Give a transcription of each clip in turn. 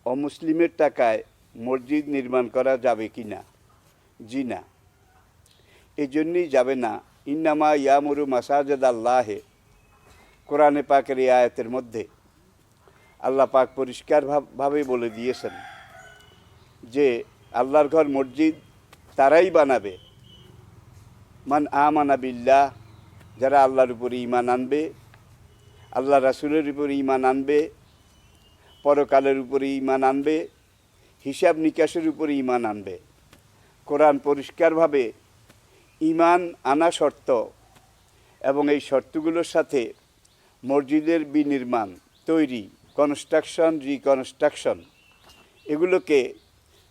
অমুসলিমের টাকায় মসজিদ নির্মাণ করা যাবে কি না? জি না, এই জন্যই যাবে না। ইন্নামা ইয়ামুরু মাসাজিদ আল্লাহে, কোরআনে পাকের এই আয়াতের মধ্যে আল্লাহ পাক পরিষ্কারভাবে বলে দিয়েছেন যে আল্লাহর ঘর মসজিদ তারাই বানাবে মান আমানা বিল্লাহ, যারা আল্লাহর উপরে ঈমান আনবে, আল্লাহ রাসূলের উপরে ঈমান আনবে, পরকালের উপরে ঈমান আনবে, হিসাব নিকাশের উপরে ঈমান আনবে। কোরআন পরিষ্কারভাবে ঈমান আনা শর্ত এবং এই শর্তগুলোর সাথে মসজিদের বিনির্মাণ, তৈরি, কনস্ট্রাকশন, রিকনস্ট্রাকশন এগুলোকে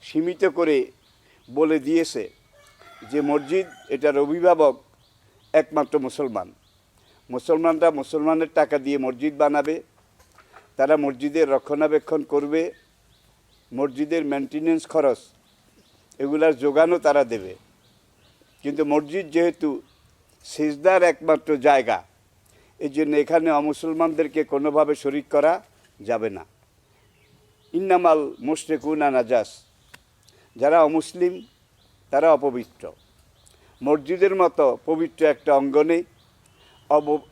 সীমিত করে বলে দিয়েছে যে মসজিদ এটার অভিভাবক একমাত্র মুসলমান। মুসলমানরা মুসলমানের টাকা দিয়ে মসজিদ বানাবে, তারা মসজিদের রক্ষণাবেক্ষণ করবে, মসজিদের মেনটেনেন্স খরচ এগুলার যোগানও তারা দেবে। কিন্তু মসজিদ যেহেতু সিজদার একমাত্র জায়গা, এই জন্য এখানে অমুসলমানদেরকে কোনোভাবে শরিক করা যাবে না। ইন্নামাল মুশরিকুনা নাজাস, যারা অমুসলিম তারা অপবিত্র। মসজিদের মতো পবিত্র একটা অঙ্গনে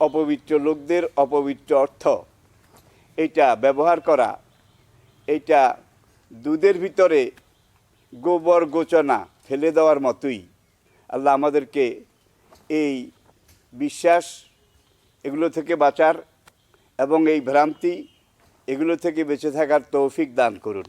অপবিত্র লোকদের অপবিত্র অর্থ এইটা ব্যবহার করা, এইটা দুধের ভিতরে গোবর গোচনা ফেলে দেওয়ার মতোই। আল্লাহ আমাদেরকে এই বিশ্বাস এগুলো থেকে বাঁচার এবং এই ভ্রান্তি এগুলো থেকে বেঁচে থাকার তৌফিক দান করুন।